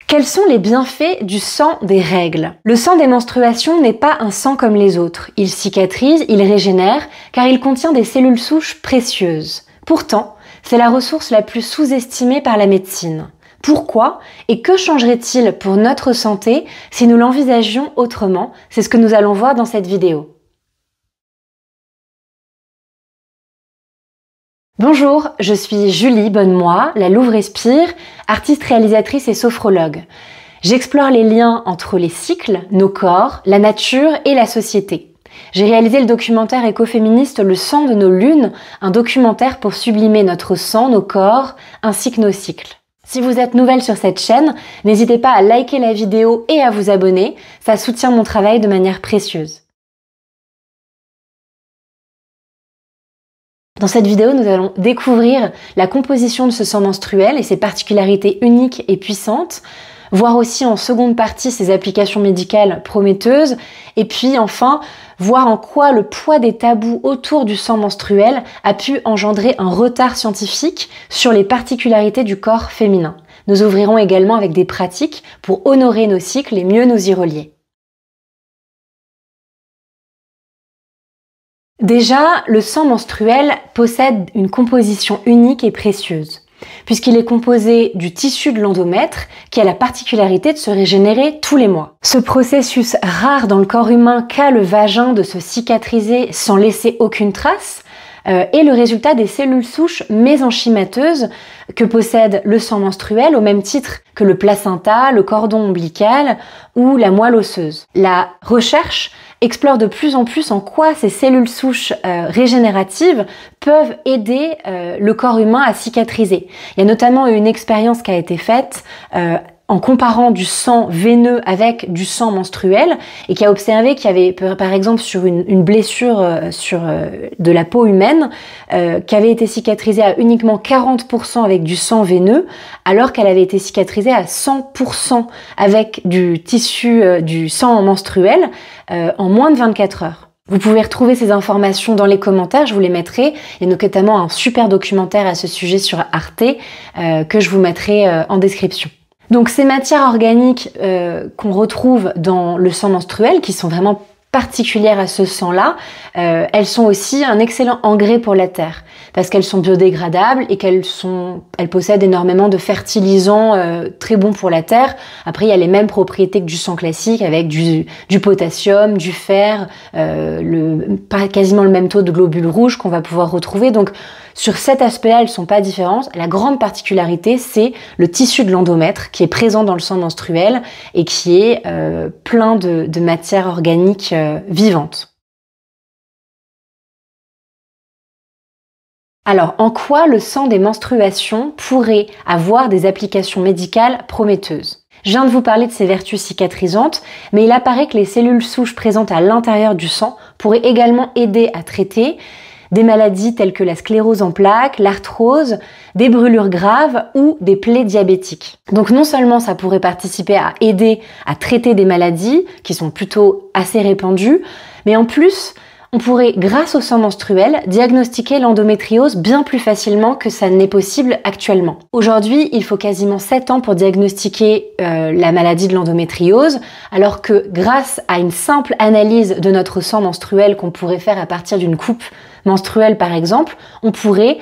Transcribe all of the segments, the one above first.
Quels sont les bienfaits du sang des règles? Le sang des menstruations n'est pas un sang comme les autres. Il cicatrise, il régénère, car il contient des cellules souches précieuses. Pourtant, c'est la ressource la plus sous-estimée par la médecine. Pourquoi et que changerait-il pour notre santé si nous l'envisagions autrement? C'est ce que nous allons voir dans cette vidéo. Bonjour, je suis Julie Bonnemoy, la Louve Respire, artiste réalisatrice et sophrologue. J'explore les liens entre les cycles, nos corps, la nature et la société. J'ai réalisé le documentaire écoféministe Le sang de nos lunes, un documentaire pour sublimer notre sang, nos corps, ainsi que nos cycles. Si vous êtes nouvelle sur cette chaîne, n'hésitez pas à liker la vidéo et à vous abonner, ça soutient mon travail de manière précieuse. Dans cette vidéo, nous allons découvrir la composition de ce sang menstruel et ses particularités uniques et puissantes, voir aussi en seconde partie ses applications médicales prometteuses, et puis enfin, voir en quoi le poids des tabous autour du sang menstruel a pu engendrer un retard scientifique sur les particularités du corps féminin. Nous ouvrirons également avec des pratiques pour honorer nos cycles et mieux nous y relier. Déjà, le sang menstruel possède une composition unique et précieuse, puisqu'il est composé du tissu de l'endomètre qui a la particularité de se régénérer tous les mois. Ce processus rare dans le corps humain qu'a le vagin de se cicatriser sans laisser aucune trace est le résultat des cellules souches mésenchymateuses que possède le sang menstruel au même titre que le placenta, le cordon ombilical ou la moelle osseuse. La recherche explore de plus en plus en quoi ces cellules souches régénératives peuvent aider le corps humain à cicatriser. Il y a notamment une expérience qui a été faite en comparant du sang veineux avec du sang menstruel et qui a observé qu'il y avait par exemple sur une blessure de la peau humaine qui avait été cicatrisée à uniquement 40% avec du sang veineux alors qu'elle avait été cicatrisée à 100% avec du tissu du sang menstruel en moins de 24 heures. Vous pouvez retrouver ces informations dans les commentaires, je vous les mettrai. Il y a notamment un super documentaire à ce sujet sur Arte que je vous mettrai en description. Donc ces matières organiques qu'on retrouve dans le sang menstruel, qui sont vraiment particulières à ce sang-là, elles sont aussi un excellent engrais pour la terre, parce qu'elles sont biodégradables et qu'elles possèdent énormément de fertilisants très bons pour la terre. Après, il y a les mêmes propriétés que du sang classique, avec du potassium, du fer, quasiment le même taux de globules rouges qu'on va pouvoir retrouver. Donc sur cet aspect-là, elles sont pas différentes. La grande particularité, c'est le tissu de l'endomètre qui est présent dans le sang menstruel et qui est plein de matières organiques vivantes. Alors, en quoi le sang des menstruations pourrait avoir des applications médicales prometteuses? Je viens de vous parler de ses vertus cicatrisantes, mais il apparaît que les cellules souches présentes à l'intérieur du sang pourraient également aider à traiter des maladies telles que la sclérose en plaques, l'arthrose, des brûlures graves ou des plaies diabétiques. Donc non seulement ça pourrait participer à aider à traiter des maladies qui sont plutôt assez répandues, mais en plus, on pourrait, grâce au sang menstruel, diagnostiquer l'endométriose bien plus facilement que ça n'est possible actuellement. Aujourd'hui, il faut quasiment 7 ans pour diagnostiquer la maladie de l'endométriose, alors que grâce à une simple analyse de notre sang menstruel qu'on pourrait faire à partir d'une coupe menstruelle par exemple, on pourrait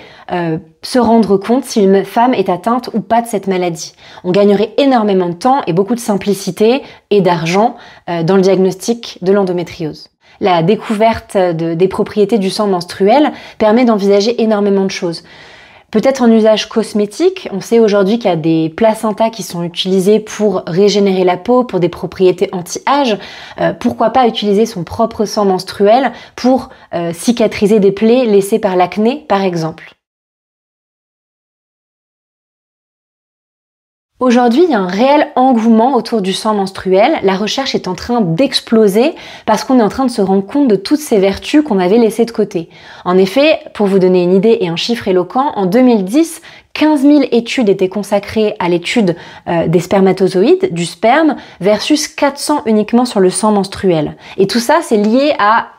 se rendre compte si une femme est atteinte ou pas de cette maladie. On gagnerait énormément de temps et beaucoup de simplicité et d'argent dans le diagnostic de l'endométriose. La découverte des propriétés du sang menstruel permet d'envisager énormément de choses. Peut-être en usage cosmétique, on sait aujourd'hui qu'il y a des placentas qui sont utilisés pour régénérer la peau, pour des propriétés anti-âge. Pourquoi pas utiliser son propre sang menstruel pour cicatriser des plaies laissées par l'acné, par exemple. Aujourd'hui, il y a un réel engouement autour du sang menstruel. La recherche est en train d'exploser parce qu'on est en train de se rendre compte de toutes ces vertus qu'on avait laissées de côté. En effet, pour vous donner une idée et un chiffre éloquent, en 2010, 15 000 études étaient consacrées à l'étude des spermatozoïdes, du sperme, versus 400 uniquement sur le sang menstruel. Et tout ça, c'est lié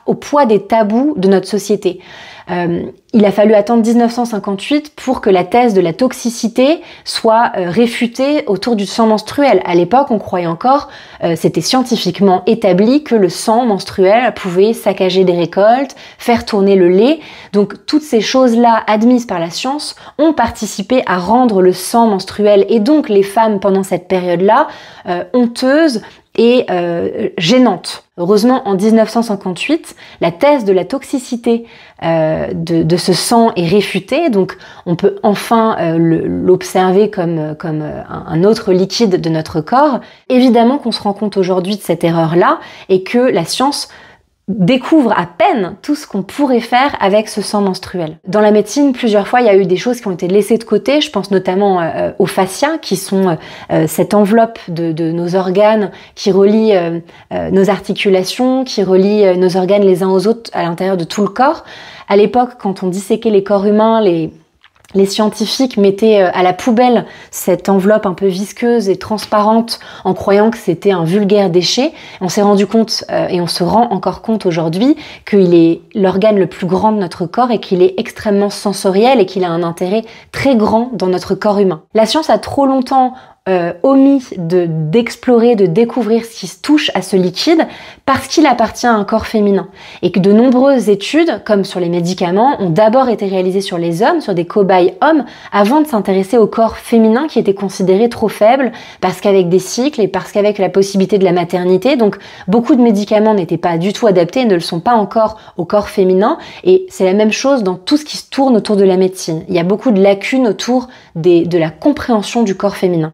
au poids des tabous de notre société. Il a fallu attendre 1958 pour que la thèse de la toxicité soit réfutée autour du sang menstruel. À l'époque, on croyait encore, c'était scientifiquement établi que le sang menstruel pouvait saccager des récoltes, faire tourner le lait. Donc toutes ces choses-là admises par la science ont participé à rendre le sang menstruel et donc les femmes pendant cette période-là honteuses et gênante. Heureusement, en 1958, la thèse de la toxicité de ce sang est réfutée, donc on peut enfin l'observer comme un autre liquide de notre corps. Évidemment qu'on se rend compte aujourd'hui de cette erreur-là et que la science découvre à peine tout ce qu'on pourrait faire avec ce sang menstruel. Dans la médecine, plusieurs fois, il y a eu des choses qui ont été laissées de côté. Je pense notamment aux fascias, qui sont cette enveloppe de nos organes qui relie nos articulations, qui relie nos organes les uns aux autres à l'intérieur de tout le corps. À l'époque, quand on disséquait les corps humains, les scientifiques mettaient à la poubelle cette enveloppe un peu visqueuse et transparente en croyant que c'était un vulgaire déchet. On s'est rendu compte, et on se rend encore compte aujourd'hui, qu'il est l'organe le plus grand de notre corps et qu'il est extrêmement sensoriel et qu'il a un intérêt très grand dans notre corps humain. La science a trop longtemps omis d'explorer, de découvrir ce qui se touche à ce liquide parce qu'il appartient à un corps féminin et que de nombreuses études, comme sur les médicaments, ont d'abord été réalisées sur les hommes, sur des cobayes hommes, avant de s'intéresser au corps féminin qui était considéré trop faible parce qu'avec des cycles et parce qu'avec la possibilité de la maternité, donc beaucoup de médicaments n'étaient pas du tout adaptés et ne le sont pas encore au corps féminin et c'est la même chose dans tout ce qui se tourne autour de la médecine. Il y a beaucoup de lacunes autour de la compréhension du corps féminin.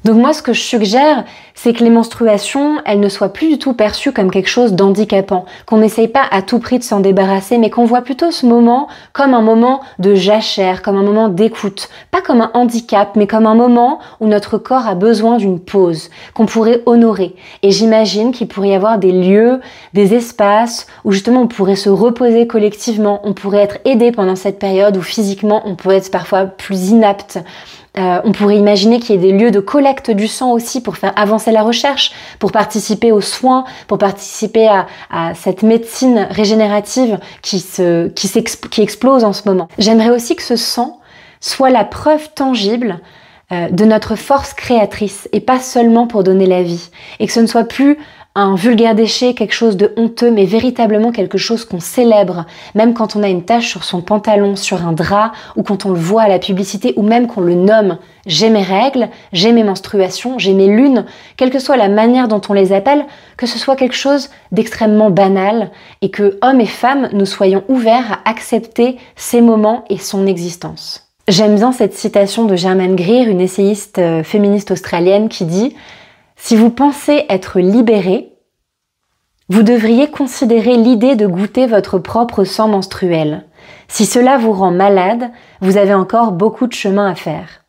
Donc moi, ce que je suggère, c'est que les menstruations, elles ne soient plus du tout perçues comme quelque chose d'handicapant, qu'on n'essaye pas à tout prix de s'en débarrasser, mais qu'on voit plutôt ce moment comme un moment de jachère, comme un moment d'écoute, pas comme un handicap, mais comme un moment où notre corps a besoin d'une pause, qu'on pourrait honorer. Et j'imagine qu'il pourrait y avoir des lieux, des espaces où justement on pourrait se reposer collectivement, on pourrait être aidé pendant cette période où physiquement on pourrait être parfois plus inapte. On pourrait imaginer qu'il y ait des lieux de collecte du sang aussi pour faire avancer la recherche, pour participer aux soins, pour participer à cette médecine régénérative qui explose en ce moment. J'aimerais aussi que ce sang soit la preuve tangible de notre force créatrice et pas seulement pour donner la vie. Et que ce ne soit plus un vulgaire déchet, quelque chose de honteux, mais véritablement quelque chose qu'on célèbre, même quand on a une tache sur son pantalon, sur un drap, ou quand on le voit à la publicité, ou même qu'on le nomme « j'ai mes règles »,« j'ai mes menstruations »,« j'ai mes lunes », quelle que soit la manière dont on les appelle, que ce soit quelque chose d'extrêmement banal, et que hommes et femmes, nous soyons ouverts à accepter ces moments et son existence. J'aime bien cette citation de Germaine Greer, une essayiste féministe australienne, qui dit « Si vous pensez être libéré, vous devriez considérer l'idée de goûter votre propre sang menstruel. Si cela vous rend malade, vous avez encore beaucoup de chemin à faire. »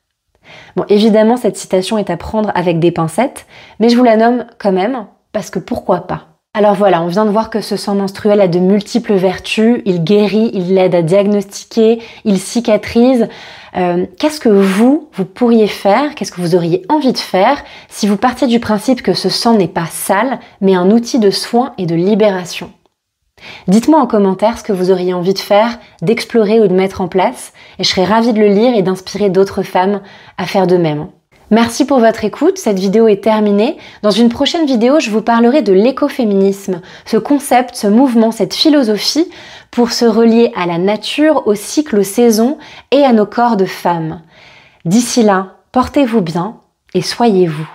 Bon, évidemment, cette citation est à prendre avec des pincettes, mais je vous la nomme quand même, parce que pourquoi pas. Alors voilà, on vient de voir que ce sang menstruel a de multiples vertus, il guérit, il aide à diagnostiquer, il cicatrise. Qu'est-ce que vous pourriez faire, qu'est-ce que vous auriez envie de faire si vous partiez du principe que ce sang n'est pas sale, mais un outil de soin et de libération? Dites-moi en commentaire ce que vous auriez envie de faire, d'explorer ou de mettre en place, et je serais ravie de le lire et d'inspirer d'autres femmes à faire de même. Merci pour votre écoute, cette vidéo est terminée. Dans une prochaine vidéo, je vous parlerai de l'écoféminisme, ce concept, ce mouvement, cette philosophie pour se relier à la nature, au cycle, aux saisons et à nos corps de femmes. D'ici là, portez-vous bien et soyez vous.